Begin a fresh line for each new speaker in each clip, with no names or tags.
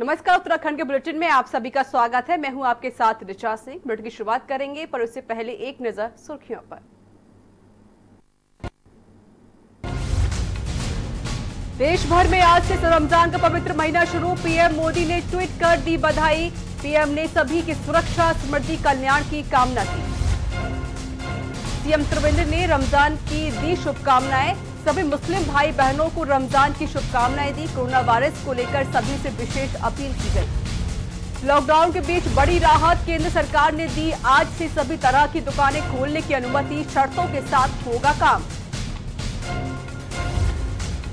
नमस्कार, उत्तराखंड के बुलेटिन में आप सभी का स्वागत है। मैं हूं आपके साथ ऋचा सिंह। बुलेटिन की शुरुआत करेंगे, पर उससे पहले एक नजर सुर्खियों पर। देश भर में आज से रमजान का पवित्र महीना शुरू। पीएम मोदी ने ट्वीट कर दी बधाई। पीएम ने सभी की सुरक्षा, समृद्धि, कल्याण की कामना की। सीएम त्रिवेंद्र ने रमजान की दी शुभकामनाएं। सभी मुस्लिम भाई बहनों को रमजान की शुभकामनाएं दी। कोरोना वायरस को लेकर सभी से विशेष अपील की गई। लॉकडाउन के बीच बड़ी राहत केंद्र सरकार ने दी। आज से सभी तरह की दुकानें खोलने की अनुमति, शर्तों के साथ होगा काम।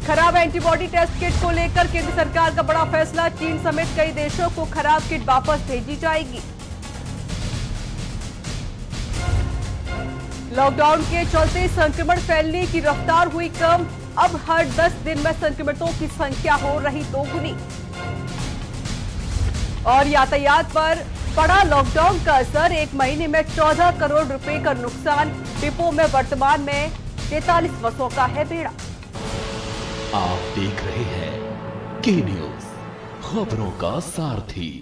खराब एंटीबॉडी टेस्ट किट को लेकर केंद्र सरकार का बड़ा फैसला। चीन समेत कई देशों को खराब किट वापस भेजी जाएगी। लॉकडाउन के चलते संक्रमण फैलने की रफ्तार हुई कम। अब हर 10 दिन में संक्रमितों की संख्या हो रही दोगुनी। और यातायात पर पड़ा लॉकडाउन का असर। एक महीने में 14 करोड़ रुपए का नुकसान। डिपो में वर्तमान में 43 बसों का है बेड़ा।
आप देख रहे हैं के न्यूज, खबरों का सारथी।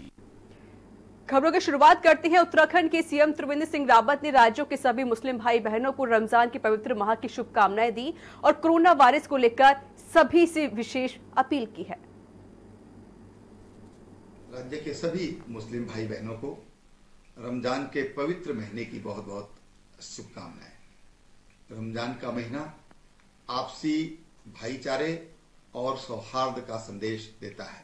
खबरों की शुरुआत करते हैं। उत्तराखंड के सीएम त्रिवेंद्र सिंह रावत ने राज्यों के सभी मुस्लिम भाई बहनों को रमजान के पवित्र माह की शुभकामनाएं दी और कोरोना वायरस को लेकर सभी से विशेष अपील की है।
राज्य के सभी मुस्लिम भाई बहनों को रमजान के पवित्र महीने की बहुत बहुत शुभकामनाएं। रमजान का महीना आपसी भाईचारे और सौहार्द का संदेश देता है।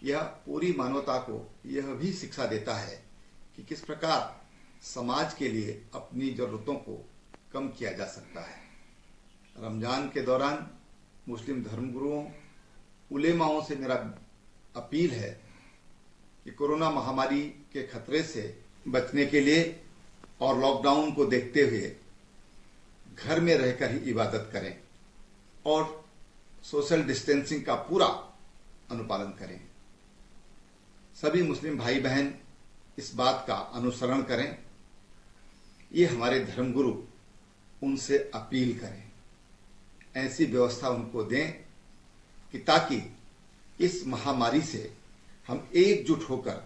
यह पूरी मानवता को यह भी शिक्षा देता है कि किस प्रकार समाज के लिए अपनी जरूरतों को कम किया जा सकता है। रमजान के दौरान मुस्लिम धर्मगुरुओं, उलेमाओं से मेरा अपील है कि कोरोना महामारी के खतरे से बचने के लिए और लॉकडाउन को देखते हुए घर में रहकर ही इबादत करें और सोशल डिस्टेंसिंग का पूरा अनुपालन करें। सभी मुस्लिम भाई बहन इस बात का अनुसरण करें। ये हमारे धर्मगुरु उनसे अपील करें, ऐसी व्यवस्था उनको दें कि ताकि इस महामारी से हम एकजुट होकर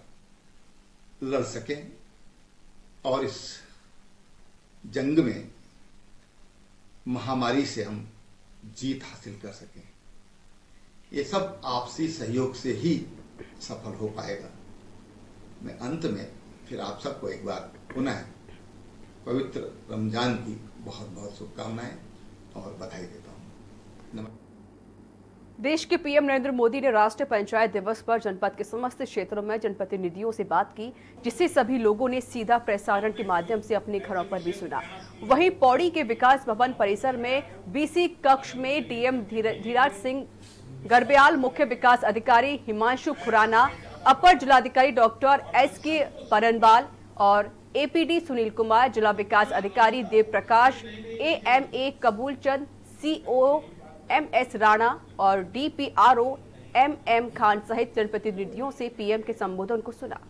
लड़ सकें और इस जंग में महामारी से हम जीत हासिल कर सकें। ये सब आपसी सहयोग से ही सफल हो पाएगा। मैं अंत में फिर आप सबको एक बार पुनः पवित्र रमजान की बहुत बहुत शुभकामनाएं और बधाई देता हूं।
देश के पीएम नरेंद्र मोदी ने राष्ट्रीय पंचायत दिवस पर जनपद के समस्त क्षेत्रों में जनप्रतिनिधियों से बात की, जिससे सभी लोगों ने सीधा प्रसारण के माध्यम से अपने घरों पर भी सुना। वहीं पौड़ी के विकास भवन परिसर में बीसी कक्ष में डीएम धीराज सिंह गर्ब्याल, मुख्य विकास अधिकारी हिमांशु खुराना, अपर जिलाधिकारी डॉक्टर एसके परनवाल और एपीडी सुनील कुमार, जिला विकास अधिकारी Dev Prakash, AMA कबूलचंद, CO MS Rana और डीपीआरओ एमएम खान सहित जनप्रतिनिधियों से पीएम के संबोधन को सुना।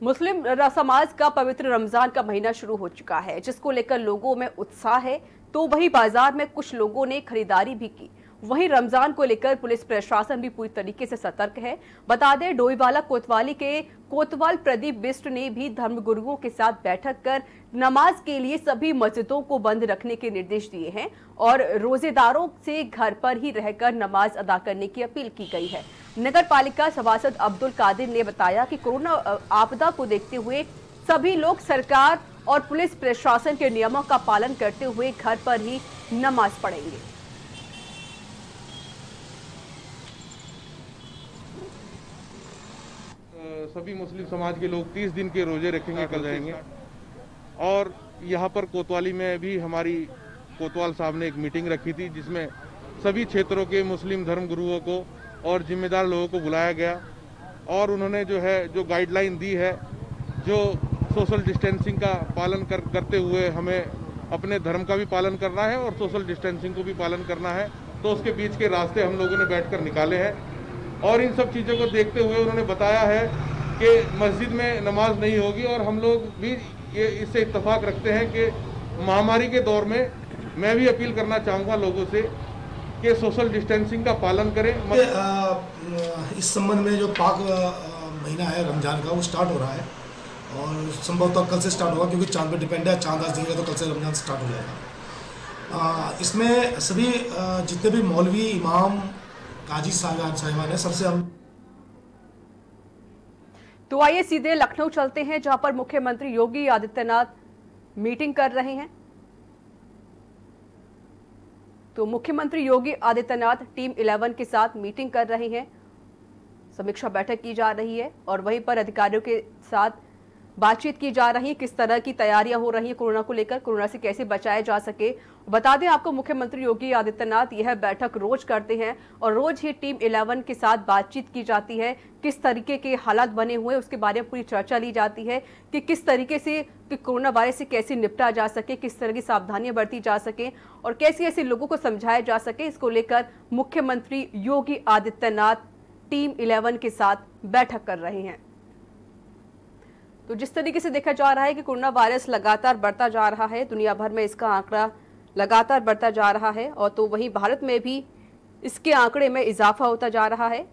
मुस्लिम समाज का पवित्र रमजान का महीना शुरू हो चुका है, जिसको लेकर लोगों में उत्साह है। तो वहीं बाजार में कुछ लोगों ने खरीदारी भी की। वहीं रमजान को लेकर पुलिस प्रशासन भी पूरी तरीके से सतर्क है। बता दें, डोईवाला कोतवाली के कोतवाल प्रदीप बिष्ट ने भी धर्मगुरुओं के साथ बैठक कर नमाज के लिए सभी मस्जिदों को बंद रखने के निर्देश दिए हैं और रोजेदारों से घर पर ही रहकर नमाज अदा करने की अपील की गई है। नगर पालिका सभासद अब्दुल कादिर ने बताया कि कोरोना आपदा को देखते हुए सभी लोग सरकार और पुलिस प्रशासन के नियमों का पालन करते हुए घर पर ही नमाज पढ़ेंगे।
सभी मुस्लिम समाज के लोग 30 दिन के रोजे रखेंगे, कल जाएंगे। और यहाँ पर कोतवाली में भी हमारी कोतवाल साहब ने एक मीटिंग रखी थी, जिसमें सभी क्षेत्रों के मुस्लिम धर्म गुरुओं को और जिम्मेदार लोगों को बुलाया गया और उन्होंने जो गाइडलाइन दी है, जो सोशल डिस्टेंसिंग का पालन करते हुए हमें अपने धर्म का भी पालन करना है और सोशल डिस्टेंसिंग को भी पालन करना है, तो उसके बीच के रास्ते हम लोगों ने बैठकर निकाले हैं। और इन सब चीज़ों को देखते हुए उन्होंने बताया है कि मस्जिद में नमाज नहीं होगी और हम लोग भी ये इससे इत्तेफाक रखते हैं कि महामारी के दौर में मैं भी अपील करना चाहूँगा लोगों से कि सोशल डिस्टेंसिंग का पालन करें।
इस संबंध में जो पाक महीना है रमज़ान का, वो स्टार्ट हो रहा है और संभवतः कल से स्टार्ट होगा, क्योंकि चांद पे डिपेंड है। चांद आज दिखेगा तो कल से रमज़ान स्टार्ट हो जाएगा। इसमें सभी जितने भी मौलवी, इमाम, काजी साहिबान हैं, सबसे हम
तो आइए सीधे लखनऊ चलते हैं, जहां पर मुख्यमंत्री योगी आदित्यनाथ मीटिंग कर रहे हैं। तो मुख्यमंत्री योगी आदित्यनाथ टीम 11 के साथ मीटिंग कर रहे हैं, समीक्षा बैठक की जा रही है और वहीं पर अधिकारियों के साथ बातचीत की जा रही है। किस तरह की तैयारियां हो रही है कोरोना को लेकर, कोरोना से कैसे बचाया जा सके। बता दें आपको, मुख्यमंत्री योगी आदित्यनाथ यह बैठक रोज करते हैं और रोज ही टीम 11 के साथ बातचीत की जाती है। किस तरीके के हालात बने हुए उसके बारे में पूरी चर्चा ली जाती है कि किस तरीके से कि कोरोना वायरस से कैसे निपटा जा सके, किस तरह की सावधानियां बरती जा सके और कैसे ऐसे लोगों को समझाया जा सके। इसको लेकर मुख्यमंत्री योगी आदित्यनाथ टीम 11 के साथ बैठक कर रहे हैं। तो जिस तरीके से देखा जा रहा है कि कोरोना वायरस लगातार बढ़ता जा रहा है, दुनिया भर में इसका आंकड़ा लगातार बढ़ता जा रहा है और तो वहीं भारत में भी इसके आंकड़े में इजाफा होता जा रहा है।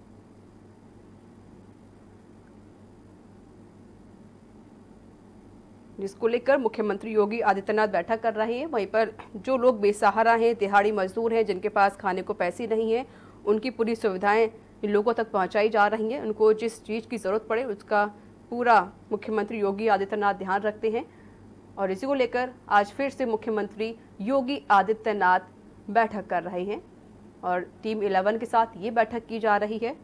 जिसको लेकर मुख्यमंत्री योगी आदित्यनाथ बैठक कर रहे हैं। वहीं पर जो लोग बेसहारा हैं, दिहाड़ी मजदूर हैं, जिनके पास खाने को पैसे नहीं हैं, उनकी पूरी सुविधाएं लोगों तक पहुंचाई जा रही हैं। उनको जिस चीज़ की ज़रूरत पड़े उसका पूरा मुख्यमंत्री योगी आदित्यनाथ ध्यान रखते हैं और इसी को लेकर आज फिर से मुख्यमंत्री योगी आदित्यनाथ बैठक कर रहे हैं और टीम 11 के साथ ये बैठक की जा रही है।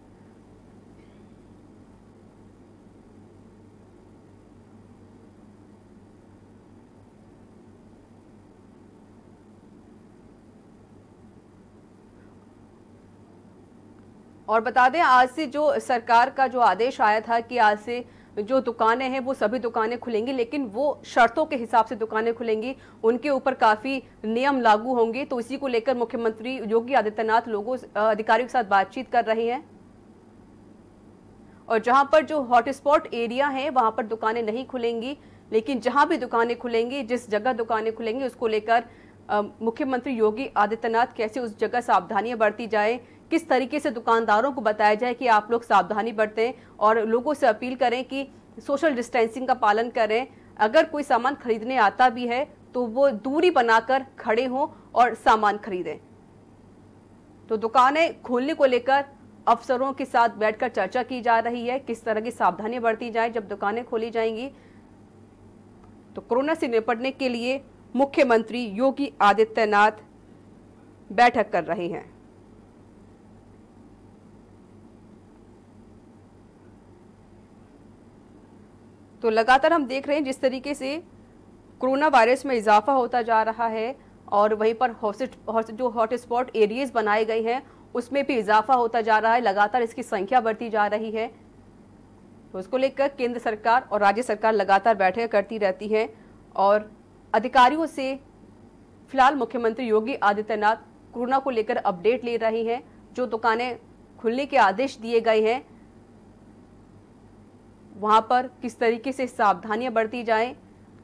और बता दें, आज से जो सरकार का जो आदेश आया था कि आज से जो दुकानें हैं वो सभी दुकानें खुलेंगी, लेकिन वो शर्तों के हिसाब से दुकानें खुलेंगी, उनके ऊपर काफी नियम लागू होंगे। तो इसी को लेकर मुख्यमंत्री योगी आदित्यनाथ अधिकारियों के साथ बातचीत कर रहे हैं और जहां पर जो हॉटस्पॉट एरिया है वहां पर दुकानें नहीं खुलेंगी, लेकिन जहां भी दुकानें खुलेंगी, जिस जगह दुकानें खुलेंगी उसको लेकर मुख्यमंत्री योगी आदित्यनाथ कैसे उस जगह सावधानियां बरती जाए, किस तरीके से दुकानदारों को बताया जाए कि आप लोग सावधानी बरतें और लोगों से अपील करें कि सोशल डिस्टेंसिंग का पालन करें। अगर कोई सामान खरीदने आता भी है तो वो दूरी बनाकर खड़े हों और सामान खरीदें। तो दुकानें खोलने को लेकर अफसरों के साथ बैठकर चर्चा की जा रही है, किस तरह की सावधानियां बरती जाए जब दुकानें खोली जाएंगी। तो कोरोना से निपटने के लिए मुख्यमंत्री योगी आदित्यनाथ बैठक कर रहे हैं। तो लगातार हम देख रहे हैं जिस तरीके से कोरोना वायरस में इजाफा होता जा रहा है और वहीं पर जो हॉटस्पॉट एरियाज बनाए गए हैं उसमें भी इजाफा होता जा रहा है, लगातार इसकी संख्या बढ़ती जा रही है। तो उसको लेकर केंद्र सरकार और राज्य सरकार लगातार बैठकें करती रहती है और अधिकारियों से फिलहाल मुख्यमंत्री योगी आदित्यनाथ कोरोना को लेकर अपडेट ले रहे हैं। जो दुकानें खुलने के आदेश दिए गए हैं वहां पर किस तरीके से सावधानियां बरती जाएं,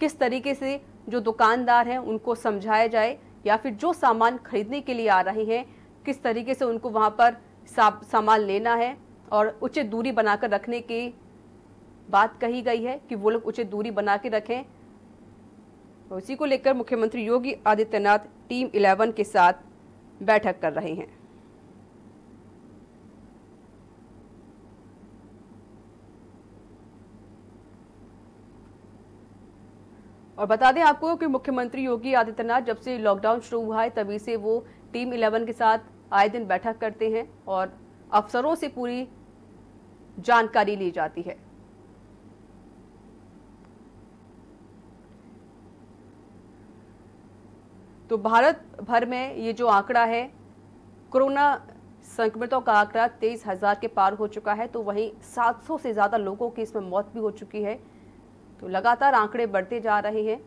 किस तरीके से जो दुकानदार हैं उनको समझाया जाए या फिर जो सामान खरीदने के लिए आ रहे हैं किस तरीके से उनको वहां पर सामान लेना है और उचित दूरी बनाकर रखने की बात कही गई है कि वो लोग उचित दूरी बना के रखें। तो इसी को लेकर मुख्यमंत्री योगी आदित्यनाथ टीम 11 के साथ बैठक कर रहे हैं। और बता दें आपको कि मुख्यमंत्री योगी आदित्यनाथ जब से लॉकडाउन शुरू हुआ है तभी से वो टीम 11 के साथ आए दिन बैठक करते हैं और अफसरों से पूरी जानकारी ली जाती है। तो भारत भर में ये जो आंकड़ा है कोरोना संक्रमितों का आंकड़ा 23,000 के पार हो चुका है, तो वहीं 700 से ज्यादा लोगों की इसमें मौत भी हो चुकी है। तो लगातार आंकड़े बढ़ते जा रहे हैं,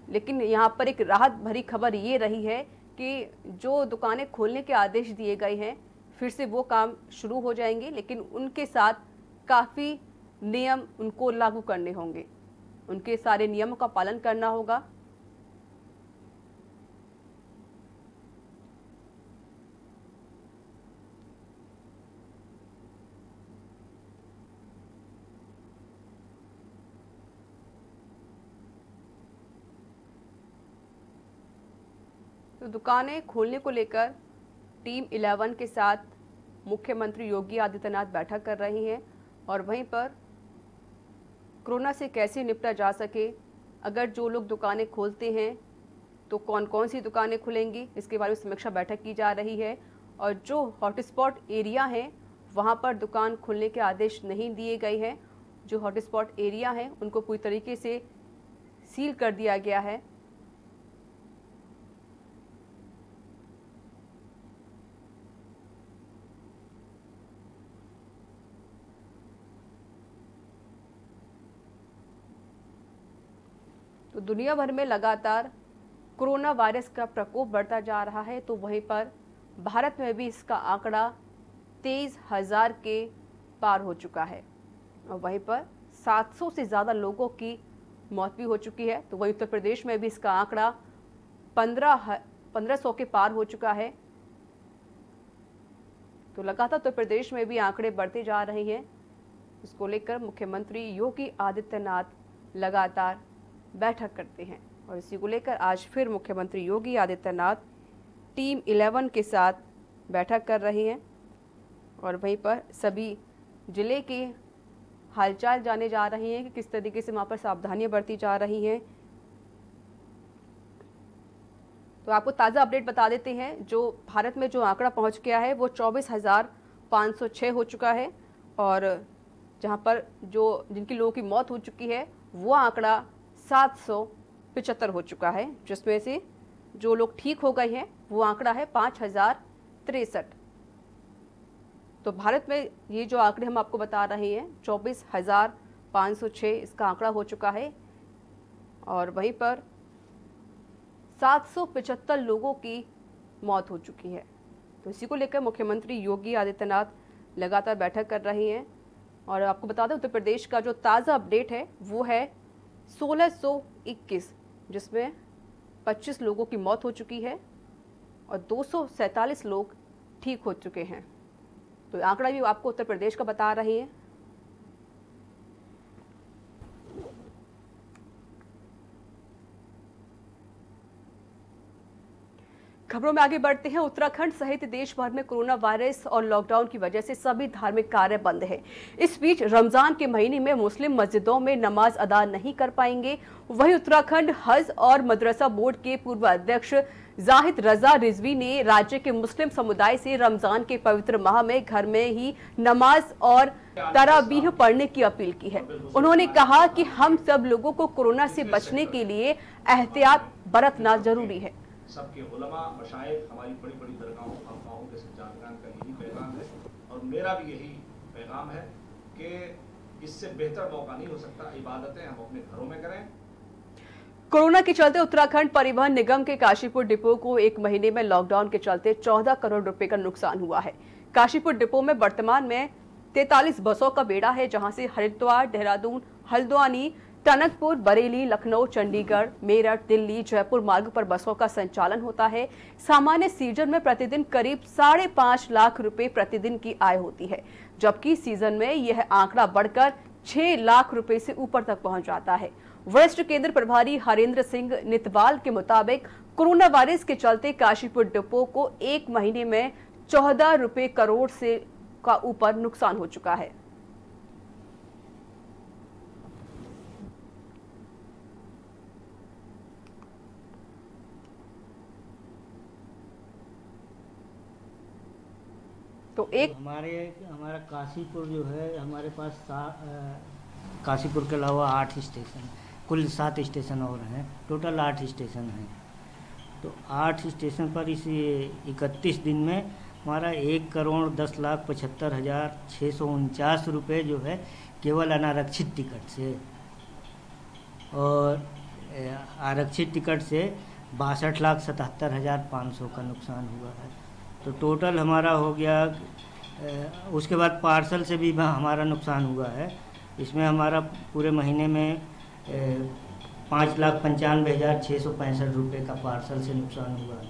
लेकिन यहाँ पर एक राहत भरी खबर ये रही है कि जो दुकानें खोलने के आदेश दिए गए हैं फिर से वो काम शुरू हो जाएंगे, लेकिन उनके साथ काफ़ी नियम उनको लागू करने होंगे, उनके सारे नियमों का पालन करना होगा। तो दुकानें खोलने को लेकर टीम 11 के साथ मुख्यमंत्री योगी आदित्यनाथ बैठक कर रही हैं और वहीं पर कोरोना से कैसे निपटा जा सके, अगर जो लोग दुकानें खोलते हैं तो कौन कौन सी दुकानें खुलेंगी, इसके बारे में समीक्षा बैठक की जा रही है। और जो हॉटस्पॉट एरिया हैं वहां पर दुकान खोलने के आदेश नहीं दिए गए हैं। जो हॉटस्पॉट एरिया हैं उनको पूरी तरीके से सील कर दिया गया है। तो दुनिया भर में लगातार कोरोना वायरस का प्रकोप बढ़ता जा रहा है, तो वहीं पर भारत में भी इसका आंकड़ा 23,000 के पार हो चुका है और वहीं पर 700 से ज़्यादा लोगों की मौत भी हो चुकी है। तो वहीं उत्तर प्रदेश में भी इसका आंकड़ा 1500 के पार हो चुका है। तो लगातार उत्तर प्रदेश में भी आंकड़े बढ़ते जा रहे हैं। इसको लेकर मुख्यमंत्री योगी आदित्यनाथ लगातार बैठक करते हैं और इसी को लेकर आज फिर मुख्यमंत्री योगी आदित्यनाथ टीम 11 के साथ बैठक कर रहे हैं और वहीं पर सभी जिले के हालचाल जाने जा रहे हैं कि किस तरीके से वहाँ पर सावधानियां बरती जा रही हैं। तो आपको ताज़ा अपडेट बता देते हैं, जो भारत में जो आंकड़ा पहुंच गया है वो 24,506 हो चुका है और जहां पर जो जिनकी लोगों की मौत हो चुकी है वो आंकड़ा 775 हो चुका है, जिसमें से जो लोग ठीक हो गए हैं वो आंकड़ा है 5,063। तो भारत में ये जो आंकड़े हम आपको बता रहे हैं 24,506 इसका आंकड़ा हो चुका है और वहीं पर 775 लोगों की मौत हो चुकी है। तो इसी को लेकर मुख्यमंत्री योगी आदित्यनाथ लगातार बैठक कर रहे हैं और आपको बता दें उत्तर प्रदेश का जो ताज़ा अपडेट है वो है 1621, जिसमें 25 लोगों की मौत हो चुकी है और 247 लोग ठीक हो चुके हैं। तो आंकड़ा भी आपको उत्तर प्रदेश का बता रहे हैं। खबरों में आगे बढ़ते हैं। उत्तराखंड सहित देश भर में कोरोना वायरस और लॉकडाउन की वजह से सभी धार्मिक कार्य बंद है। इस बीच रमजान के महीने में मुस्लिम मस्जिदों में नमाज अदा नहीं कर पाएंगे। वहीं उत्तराखंड हज और मदरसा बोर्ड के पूर्व अध्यक्ष जाहिद रजा रिजवी ने राज्य के मुस्लिम समुदाय से रमजान के पवित्र माह में घर में ही नमाज और तरावीह पढ़ने की अपील की है। उन्होंने कहा कि हम सब लोगों को कोरोना से बचने के लिए एहतियात बरतना जरूरी है।
सबके उलमा मशाइख हमारी बड़ी बड़ी दरगाहों अफवाहों के जानकार का यही पैगाम है और मेरा भी यही पैगाम है कि इससे बेहतर मौका नहीं हो सकता। इबादतें हम अपने घरों में करें।
कोरोना के चलते उत्तराखंड परिवहन निगम के काशीपुर डिपो को एक महीने में लॉकडाउन के चलते 14 करोड़ रुपए का नुकसान हुआ है। काशीपुर डिपो में वर्तमान में 43 बसों का बेड़ा है, जहां से हरिद्वार, देहरादून, हल्द्वानी, टनकपुर, बरेली, लखनऊ, चंडीगढ़, मेरठ, दिल्ली, जयपुर मार्ग पर बसों का संचालन होता है। सामान्य सीजन में प्रतिदिन करीब 5.5 लाख रुपए प्रतिदिन की आय होती है, जबकि सीजन में यह आंकड़ा बढ़कर 6 लाख रुपए से ऊपर तक पहुंच जाता है। वरिष्ठ केंद्र प्रभारी हरेंद्र सिंह नितवाल के मुताबिक कोरोना वायरस के चलते काशीपुर डिपो को एक महीने में 14 करोड़ से का ऊपर नुकसान हो चुका है। तो एक
हमारा काशीपुर जो है, हमारे पास काशीपुर के अलावा 8 स्टेशन, कुल 7 स्टेशन और हैं, टोटल 8 स्टेशन हैं। तो 8 स्टेशन पर इस 31 दिन में हमारा 1,10,75,649 रुपये जो है केवल अनारक्षित टिकट से, और आरक्षित टिकट से 62,77,500 का नुकसान हुआ है। तो टोटल हमारा हो गया। उसके बाद पार्सल से भी हमारा नुकसान हुआ है। इसमें हमारा पूरे महीने में 5,95,665 रुपये का पार्सल से नुकसान हुआ है।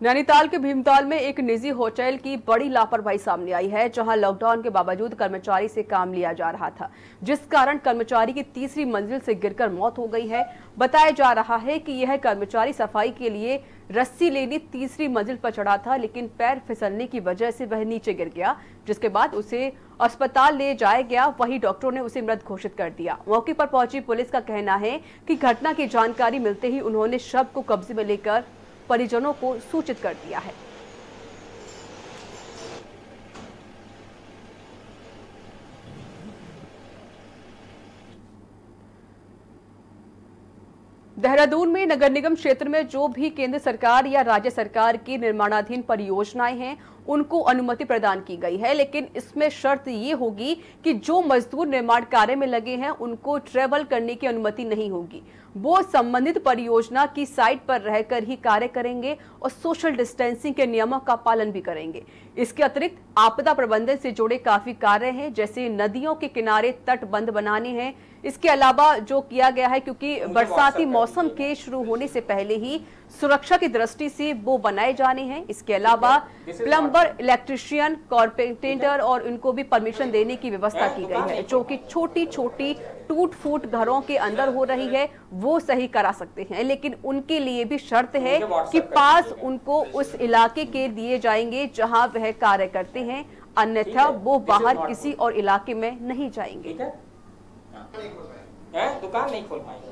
नैनीताल के भीमताल में एक निजी होटल की बड़ी लापरवाही सामने आई है, जहां लॉकडाउन के बावजूद कर्मचारी से काम लिया जा रहा था, जिस कारण कर्मचारी की तीसरी मंजिल से गिरकर मौत हो गई है। बताया जा रहा है कि यह कर्मचारी सफाई के लिए रस्सी लेने तीसरी मंजिल पर चढ़ा था, लेकिन पैर फिसलने की वजह से वह नीचे गिर गया, जिसके बाद उसे अस्पताल ले जाया गया। वहीं डॉक्टरों ने उसे मृत घोषित कर दिया। मौके पर पहुंची पुलिस का कहना है कि घटना की जानकारी मिलते ही उन्होंने शव को कब्जे में लेकर परिजनों को सूचित कर दिया है। देहरादून में नगर निगम क्षेत्र में जो भी केंद्र सरकार या राज्य सरकार की निर्माणाधीन परियोजनाएं हैं, उनको अनुमति प्रदान की गई है, लेकिन इसमें शर्त ये होगी कि जो मजदूर निर्माण कार्य में लगे हैं उनको ट्रेवल करने की अनुमति नहीं होगी। वो संबंधित परियोजना की साइट पर रहकर ही कार्य करेंगे और सोशल डिस्टेंसिंग के नियमों का पालन भी करेंगे। इसके अतिरिक्त आपदा प्रबंधन से जुड़े काफी कार्य हैं, जैसे नदियों के किनारे तटबंध बनाने हैं। इसके अलावा जो किया गया है, क्योंकि बरसाती मौसम के शुरू होने से पहले ही सुरक्षा की दृष्टि से वो बनाए जाने हैं। इसके अलावा प्लम्बर, इलेक्ट्रिशियन, कारपेंटर और इनको भी परमिशन देने की व्यवस्था की गई है, जो कि छोटी छोटी टूट फूट घरों के अंदर हो रही है वो सही करा सकते हैं, लेकिन उनके लिए भी शर्त है कि पास उनको उस इलाके के दिए जाएंगे जहां वह कार्य करते हैं, अन्यथा वो बाहर किसी और इलाके में नहीं जाएंगे।
दुकान नहीं खोल पाएंगे।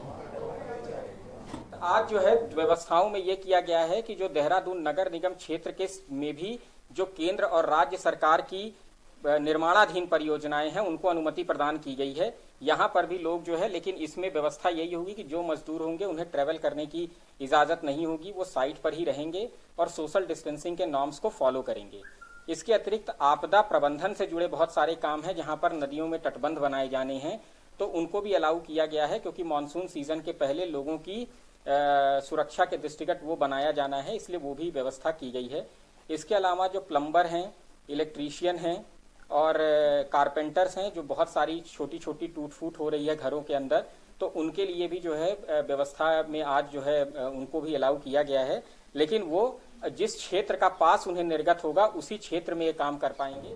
आज जो है व्यवस्थाओं में ये किया गया है कि जो देहरादून नगर निगम क्षेत्र के में भी जो केंद्र और राज्य सरकार की निर्माणाधीन परियोजनाएं हैं उनको अनुमति प्रदान की गई है। यहाँ पर भी लोग जो है, लेकिन इसमें व्यवस्था यही होगी कि जो मजदूर होंगे उन्हें ट्रेवल करने की इजाजत नहीं होगी, वो साइट पर ही रहेंगे और सोशल डिस्टेंसिंग के नॉर्म्स को फॉलो करेंगे। इसके अतिरिक्त आपदा प्रबंधन से जुड़े बहुत सारे काम हैं, जहाँ पर नदियों में तटबंध बनाए जाने हैं, तो उनको भी अलाउ किया गया है, क्योंकि मानसून सीजन के पहले लोगों की सुरक्षा के दृष्टिगत वो बनाया जाना है, इसलिए वो भी व्यवस्था की गई है। इसके अलावा जो प्लम्बर हैं, इलेक्ट्रीशियन हैं और कारपेंटर्स हैं, जो बहुत सारी छोटी छोटी टूट फूट हो रही है घरों के अंदर, तो उनके लिए भी जो है व्यवस्था में आज जो है उनको भी अलाउ किया गया है, लेकिन वो जिस क्षेत्र का पास उन्हें निर्गत होगा उसी क्षेत्र में ये काम कर पाएंगे।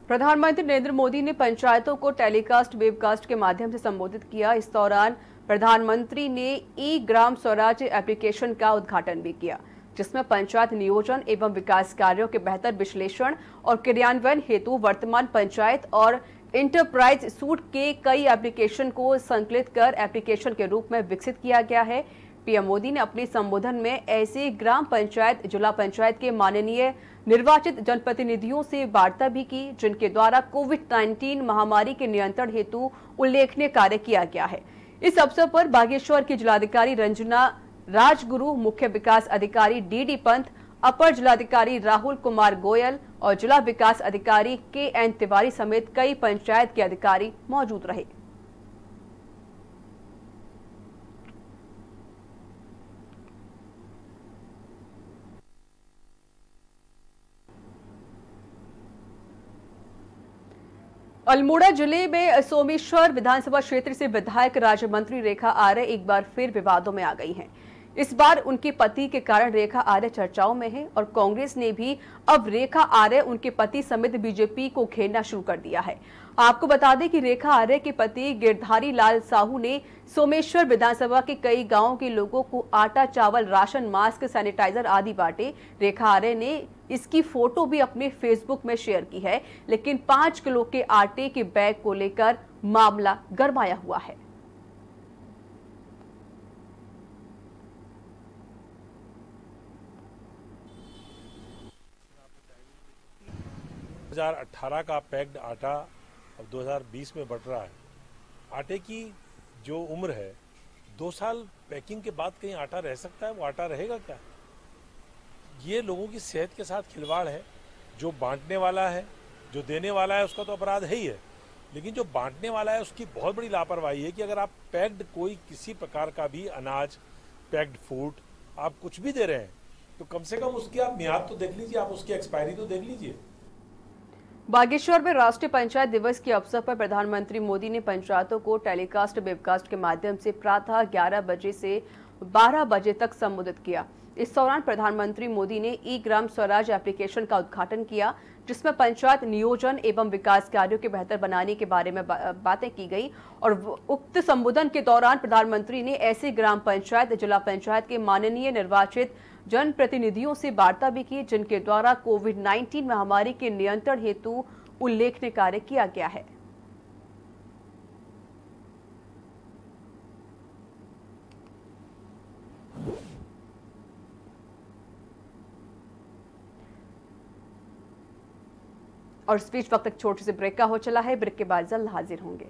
प्रधानमंत्री नरेंद्र मोदी ने पंचायतों को टेलीकास्ट वेबकास्ट के माध्यम से संबोधित किया। इस दौरान प्रधानमंत्री ने ई ग्राम स्वराज एप्लीकेशन का उद्घाटन भी किया, जिसमें पंचायत नियोजन एवं विकास कार्यों के बेहतर विश्लेषण और क्रियान्वयन हेतु वर्तमान पंचायत और इंटरप्राइज सूट के कई एप्लीकेशन को संकलित कर एप्लीकेशन के रूप में विकसित किया गया है। पीएम मोदी ने अपने संबोधन में ऐसे ग्राम पंचायत, जिला पंचायत के माननीय निर्वाचित जनप्रतिनिधियों से वार्ता भी की, जिनके द्वारा कोविड-19 महामारी के नियंत्रण हेतु उल्लेखनीय कार्य किया गया है। इस अवसर पर बागेश्वर की जिलाधिकारी रंजना राजगुरु, मुख्य विकास अधिकारी डीडी पंत, अपर जिलाधिकारी राहुल कुमार गोयल और जिला विकास अधिकारी के.एन. तिवारी समेत कई पंचायत के अधिकारी मौजूद रहे। अल्मोड़ा जिले में सोमेश्वर विधानसभा क्षेत्र से विधायक राज्य मंत्री रेखा आर्य एक बार फिर विवादों में आ गई हैं। इस बार उनके पति के कारण रेखा आर्य चर्चाओं में है और कांग्रेस ने भी अब रेखा आर्य, उनके पति समेत बीजेपी को घेरना शुरू कर दिया है। आपको बता दें कि रेखा आर्य के पति गिरधारी लाल साहू ने सोमेश्वर विधानसभा के कई गांवों के लोगों को आटा, चावल, राशन, मास्क, सैनिटाइजर आदि बांटे। रेखा आर्य ने इसकी फोटो भी अपने फेसबुक में शेयर की है, लेकिन 5 किलो के आटे के बैग को लेकर मामला गरमाया हुआ है।
हजार 2018 का पैक्ड आटा अब 2020 में बढ़ रहा है। आटे की जो उम्र है, 2 साल पैकिंग के बाद कहीं आटा रह सकता है? वो आटा रहेगा क्या? ये लोगों की सेहत के साथ खिलवाड़ है। जो बांटने वाला है, जो देने वाला है, उसका तो अपराध है ही है, लेकिन जो बांटने वाला है उसकी बहुत बड़ी लापरवाही है कि अगर आप पैक्ड कोई किसी प्रकार का भी अनाज, पैक्ड फूड आप कुछ भी दे रहे हैं तो कम से कम उसकी आप मियाद तो देख लीजिए, आप उसकी एक्सपायरी तो देख लीजिए।
बागेश्वर में राष्ट्रीय पंचायत दिवस के अवसर पर प्रधानमंत्री मोदी ने पंचायतों को टेलीकास्ट वेबकास्ट के माध्यम से प्रातः 11 बजे से 12 बजे तक संबोधित किया। इस दौरान प्रधानमंत्री मोदी ने ई ग्राम स्वराज एप्लीकेशन का उद्घाटन किया, जिसमें पंचायत नियोजन एवं विकास कार्यों के बेहतर बनाने के बारे में बातें की गई। और उक्त संबोधन के दौरान प्रधानमंत्री ने ऐसे ग्राम पंचायत, जिला पंचायत के माननीय निर्वाचित जनप्रतिनिधियों से वार्ता भी की, जिनके द्वारा कोविड-19 महामारी के नियंत्रण हेतु उल्लेखनीय कार्य किया गया है। और इस बीच वक्त एक छोटे से ब्रेक का हो चला है। ब्रेक के बाद जल्द हाजिर होंगे।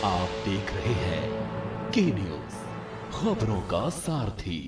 आप देख रहे हैं के न्यूज, खबरों का सारथी।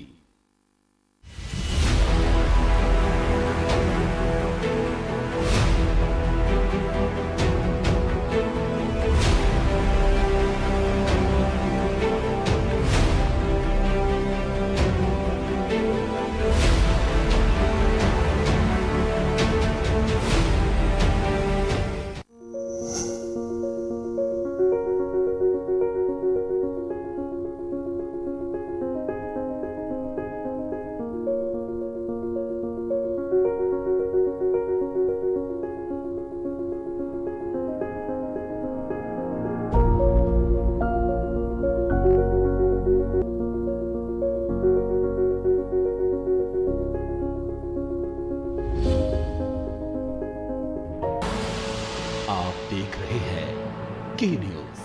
देख रहे हैं के न्यूज,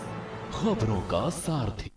खबरों का सारथी।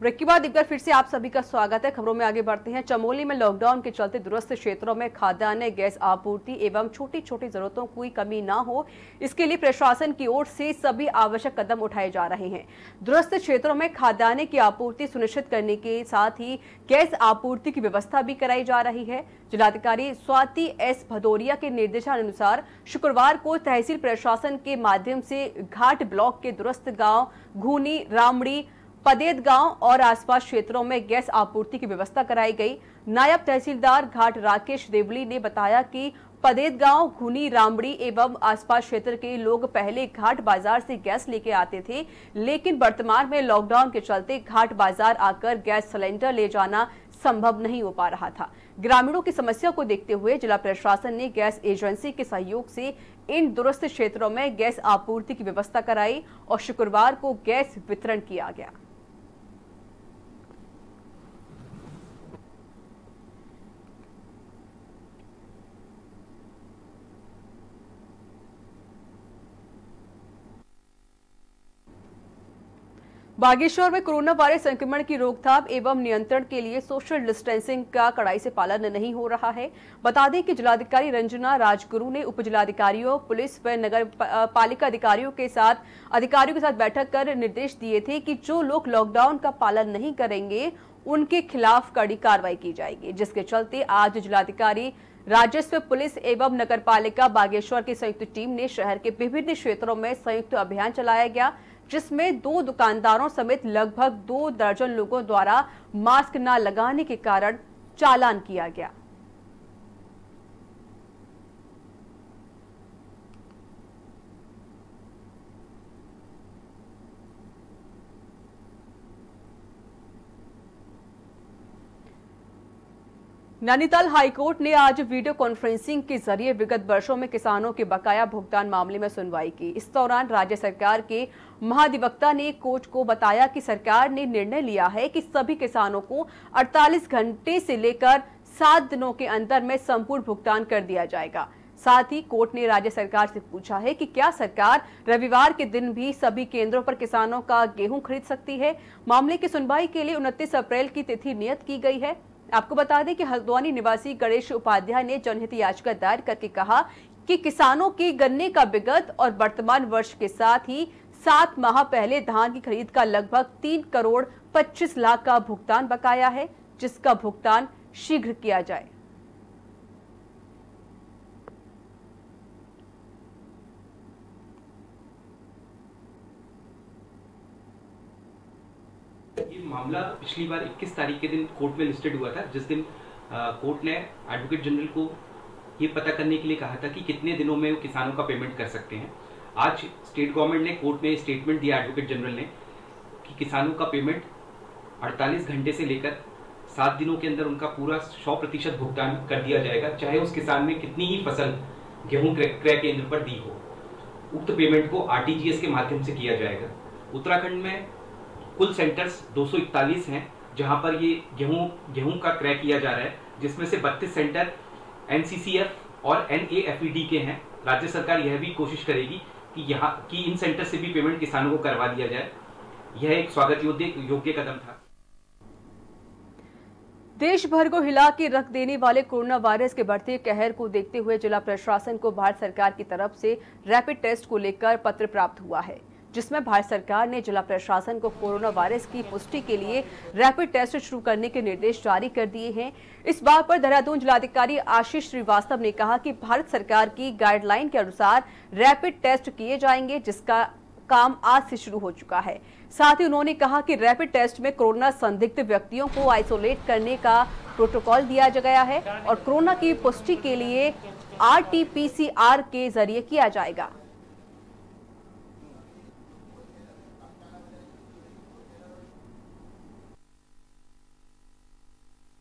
ब्रेक के बाद एक बार फिर से आप सभी का स्वागत है। खबरों में आगे बढ़ते हैं। चमोली में लॉकडाउन के चलते दूरस्थ क्षेत्रों में खाद्यान्न, गैस आपूर्ति एवं छोटी छोटी जरूरतों की कमी ना हो, इसके लिए प्रशासन की ओर से सभी आवश्यक कदम उठाए जा रहे हैं। दूरस्थ क्षेत्रों में खाद्यान्न की आपूर्ति सुनिश्चित करने के साथ ही गैस आपूर्ति की व्यवस्था भी कराई जा रही है। जिलाधिकारी स्वाति एस भदौरिया के निर्देशानुसार शुक्रवार को तहसील प्रशासन के माध्यम से घाट ब्लॉक के दूरस्थ गाँव घूनी, रामड़ी, पदेद गांव और आसपास क्षेत्रों में गैस आपूर्ति की व्यवस्था कराई गई। नायब तहसीलदार घाट राकेश देवली ने बताया कि पदेद गांव, घुनी, रामड़ी एवं आसपास क्षेत्र के लोग पहले घाट बाजार से गैस लेके आते थे, लेकिन वर्तमान में लॉकडाउन के चलते घाट बाजार आकर गैस सिलेंडर ले जाना संभव नहीं हो पा रहा था। ग्रामीणों की समस्या को देखते हुए जिला प्रशासन ने गैस एजेंसी के सहयोग से इन दूरस्थ क्षेत्रों में गैस आपूर्ति की व्यवस्था कराई और शुक्रवार को गैस वितरण किया गया। बागेश्वर में कोरोना वायरस संक्रमण की रोकथाम एवं नियंत्रण के लिए सोशल डिस्टेंसिंग का कड़ाई से पालन नहीं हो रहा है। बता दें कि जिलाधिकारी रंजना राजगुरु ने उप जिलाधिकारियों, पुलिस व नगर पालिका अधिकारियों के साथ बैठक कर निर्देश दिए थे कि जो लोग लॉकडाउन का पालन नहीं करेंगे उनके खिलाफ कड़ी कार्रवाई की जाएगी, जिसके चलते आज जिलाधिकारी, राजस्व, पुलिस एवं नगर पालिका बागेश्वर की संयुक्त टीम ने शहर के विभिन्न क्षेत्रों में संयुक्त अभियान चलाया गया, जिसमें 2 दुकानदारों समेत लगभग 2 दर्जन लोगों द्वारा मास्क न लगाने के कारण चालान किया गया। नैनीताल हाईकोर्ट ने आज वीडियो कॉन्फ्रेंसिंग के जरिए विगत वर्षों में किसानों के बकाया भुगतान मामले में सुनवाई की। इस दौरान राज्य सरकार के महाधिवक्ता ने कोर्ट को बताया कि सरकार ने निर्णय लिया है कि सभी किसानों को 48 घंटे से लेकर 7 दिनों के अंदर में संपूर्ण भुगतान कर दिया जाएगा। साथ ही कोर्ट ने राज्य सरकार से पूछा है कि क्या सरकार रविवार के दिन भी सभी केंद्रों पर किसानों का गेहूं खरीद सकती है। मामले की सुनवाई के लिए 29 अप्रैल की तिथि नियत की गई है। आपको बता दें कि हल्द्वानी निवासी गणेश उपाध्याय ने जनहित याचिका दायर करके कहा कि किसानों की गन्ने का विगत और वर्तमान वर्ष के साथ ही 7 माह पहले धान की खरीद का लगभग 3 करोड़ 25 लाख का भुगतान बकाया है, जिसका भुगतान शीघ्र किया जाए।
ये मामला पिछली बार 21 तारीख के दिन कोर्ट में लिस्टेड हुआ था, जिस दिन कोर्ट ने एडवोकेट जनरल को ये पता करने के लिए कहा था कि कितने दिनों में वो किसानों का पेमेंट कर सकते हैं। आज स्टेट गवर्नमेंट ने कोर्ट में स्टेटमेंट दिया एडवोकेट जनरल ने कि किसानों का पेमेंट 48 घंटे से लेकर 7 दिनों के अंदर उनका पूरा 100% भुगतान कर दिया जाएगा, चाहे उस किसान ने कितनी ही फसल गेहूं क्रय केंद्र पर दी हो। उक्त पेमेंट को RTGS के माध्यम से किया जाएगा। उत्तराखंड में कुल सेंटर्स 241 हैं जहां पर ये गेहूं का क्रय किया जा रहा है, जिसमें से 32 सेंटर NCCF और NAFED के हैं। राज्य सरकार यह भी कोशिश करेगी कि इन सेंटर से भी पेमेंट किसानों को करवा दिया जाए। यह एक स्वागत योग्य कदम था।
देश भर को हिला के रख देने वाले कोरोना वायरस के बढ़ते कहर को देखते हुए जिला प्रशासन को भारत सरकार की तरफ से रैपिड टेस्ट को लेकर पत्र प्राप्त हुआ है, जिसमें भारत सरकार ने जिला प्रशासन को कोरोना वायरस की पुष्टि के लिए रैपिड टेस्ट शुरू करने के निर्देश जारी कर दिए हैं। इस बात पर देहरादून जिलाधिकारी आशीष श्रीवास्तव ने कहा कि भारत सरकार की गाइडलाइन के अनुसार रैपिड टेस्ट किए जाएंगे, जिसका काम आज से शुरू हो चुका है। साथ ही उन्होंने कहा कि रैपिड टेस्ट में कोरोना संदिग्ध व्यक्तियों को आइसोलेट करने का प्रोटोकॉल दिया गया है और कोरोना की पुष्टि के लिए RT-PCR के जरिए किया जाएगा।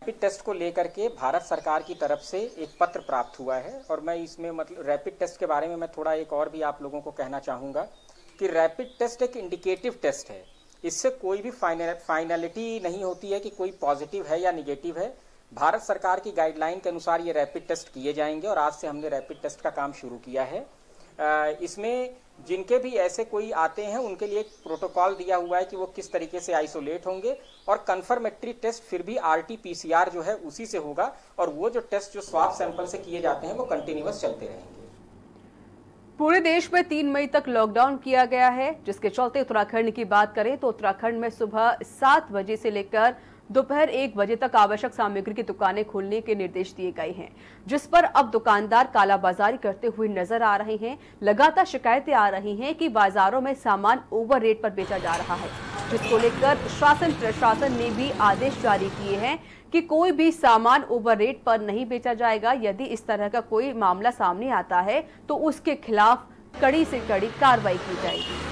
रैपिड टेस्ट को लेकर के भारत सरकार की तरफ से एक पत्र प्राप्त हुआ है और मैं इसमें मतलब रैपिड टेस्ट के बारे में मैं थोड़ा एक और भी आप लोगों को कहना चाहूँगा कि रैपिड टेस्ट एक इंडिकेटिव टेस्ट है। इससे कोई भी फाइनलिटी नहीं होती है कि कोई पॉजिटिव है या निगेटिव है। भारत सरकार की गाइडलाइन के अनुसार ये रैपिड टेस्ट किए जाएंगे और आज से हमने रैपिड टेस्ट का काम शुरू किया है। इसमें जिनके भी ऐसे कोई आते हैं उनके लिए एक प्रोटोकॉल दिया हुआ है कि वो किस तरीके से आइसोलेट होंगे और कंफर्मेटरी टेस्ट फिर भी RT-PCR जो है उसी से होगा और वो जो टेस्ट जो स्वाब सैंपल से किए जाते हैं वो कंटिन्यूअस चलते रहेंगे।
पूरे देश में 3 मई तक लॉकडाउन किया गया है, जिसके चलते उत्तराखंड की बात करें तो उत्तराखंड में सुबह 7 बजे से लेकर दोपहर 1 बजे तक आवश्यक सामग्री की दुकानें खोलने के निर्देश दिए गए हैं, जिस पर अब दुकानदार कालाबाजारी करते हुए नजर आ रहे हैं। लगातार शिकायतें आ रही हैं कि बाजारों में सामान ओवर रेट पर बेचा जा रहा है, जिसको लेकर शासन प्रशासन ने भी आदेश जारी किए हैं कि कोई भी सामान ओवर रेट पर नहीं बेचा जाएगा। यदि इस तरह का कोई मामला सामने आता है तो उसके खिलाफ कड़ी से कड़ी कार्रवाई की जाएगी।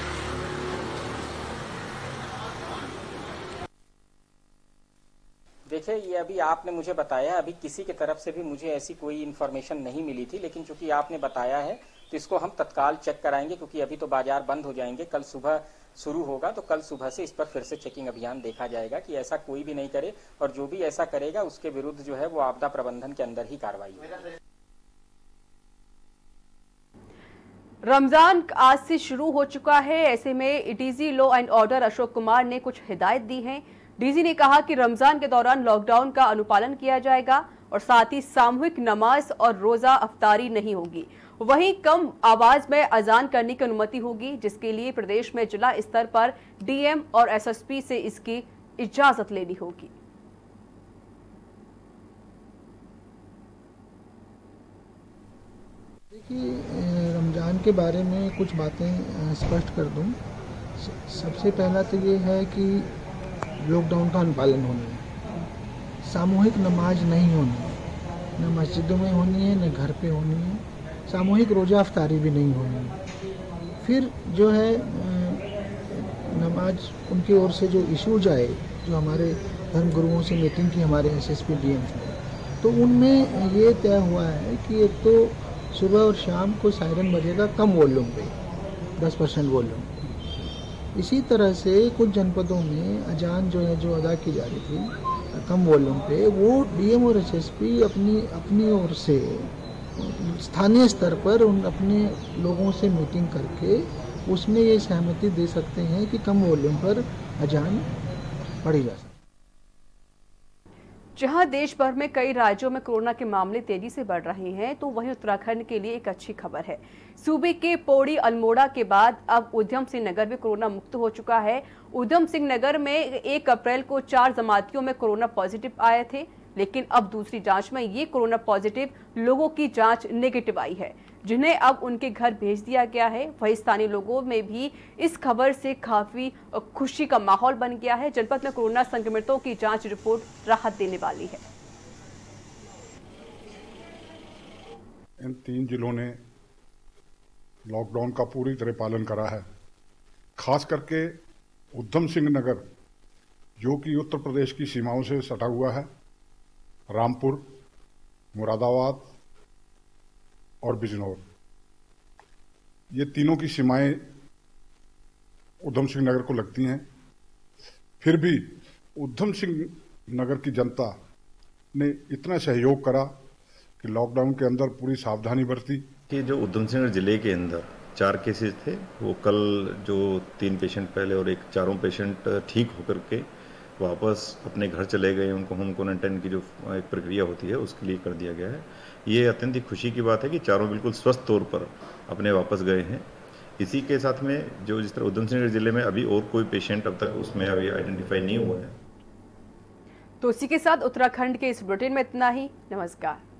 देखिए, ये अभी आपने मुझे बताया, अभी किसी की तरफ से भी मुझे ऐसी कोई इन्फॉर्मेशन नहीं मिली थी, लेकिन चूंकि आपने बताया है तो इसको हम तत्काल चेक कराएंगे, क्योंकि अभी तो बाजार बंद हो जाएंगे। कल सुबह शुरू होगा तो कल सुबह से इस पर फिर से चेकिंग अभियान देखा जाएगा कि ऐसा कोई भी नहीं करे और जो भी ऐसा करेगा उसके विरुद्ध जो है वो आपदा प्रबंधन के अंदर ही कार्रवाई होगी।
रमजान आज से शुरू हो चुका है, ऐसे में DG law and order Ashok Kumar ने कुछ हिदायत दी है। डीजी ने कहा कि रमजान के दौरान लॉकडाउन का अनुपालन किया जाएगा और साथ ही सामूहिक नमाज और रोजा अफ्तारी नहीं होगी। वहीं कम आवाज में अजान करने की अनुमति होगी, जिसके लिए प्रदेश में जिला स्तर पर डीएम और एसएसपी से इसकी इजाजत लेनी होगी।
देखिए, रमज़ान के बारे में कुछ बातें स्पष्ट कर दूं। सबसे पहला तो ये है कि लॉकडाउन का अनुपालन होना है। सामूहिक नमाज नहीं होनी है, न मस्जिदों में होनी है न घर पे होनी है। सामूहिक रोज़ा अफ्तारी भी नहीं होनी है। फिर जो है नमाज उनकी ओर से जो इशूज आए, जो हमारे धर्म गुरुओं से मीटिंग की हमारे एसएसपी डीएम ने, तो उनमें ये तय हुआ है कि एक तो सुबह और शाम को सायरन बजेगा कम वॉल्यूम पे, 10% वॉल्यूम। इसी तरह से कुछ जनपदों में अजान जो है जो अदा की जा रही थी कम वॉल्यूम पे, वो डीएम और एसएसपी अपनी ओर से स्थानीय स्तर पर उन अपने लोगों से मीटिंग करके उसमें ये सहमति दे सकते हैं कि कम वॉल्यूम पर अजान पढ़ी जा सकती।
जहां देश भर में कई राज्यों में कोरोना के मामले तेजी से बढ़ रहे हैं, तो वहीं उत्तराखंड के लिए एक अच्छी खबर है। सूबे के पौड़ी अल्मोड़ा के बाद अब उधम सिंह नगर भी कोरोना मुक्त हो चुका है। उधम सिंह नगर में 1 अप्रैल को 4 जमातियों में कोरोना पॉजिटिव आए थे, लेकिन अब दूसरी जांच में ये कोरोना पॉजिटिव लोगों की जांच नेगेटिव आई है, जिन्हें अब उनके घर भेज दिया गया है। वहीं स्थानीय लोगों में भी इस खबर से काफी खुशी का माहौल बन गया है। जनपद में कोरोना संक्रमितों की जांच रिपोर्ट राहत देने वाली है।
इन 3 जिलों ने लॉकडाउन का पूरी तरह पालन करा है। खास करके उधम सिंह नगर, जो कि उत्तर प्रदेश की सीमाओं से सटा हुआ है, रामपुर, मुरादाबाद और बिजनौर, ये तीनों की सीमाएं उधम सिंह नगर को लगती हैं। फिर भी उधम सिंह नगर की जनता ने इतना सहयोग करा कि लॉकडाउन के अंदर पूरी सावधानी बरती।
कि जो उधम सिंह नगर जिले के अंदर 4 केसेस थे, वो कल जो 3 पेशेंट पहले और 4 पेशेंट ठीक होकर के वापस अपने घर चले गए। उनको होम क्वारंटाइन की जो एक प्रक्रिया होती है उसके लिए कर दिया गया है। ये अत्यंत ही खुशी की बात है कि चारों बिल्कुल स्वस्थ तौर पर अपने वापस गए हैं। इसी के साथ में जो जिस तरह उधम सिंह नगर जिले में अभी और कोई पेशेंट अब तक उसमें अभी आइडेंटिफाई नहीं हुआ है।
तो इसी के साथ उत्तराखंड के इस बुलेटिन में इतना ही। नमस्कार।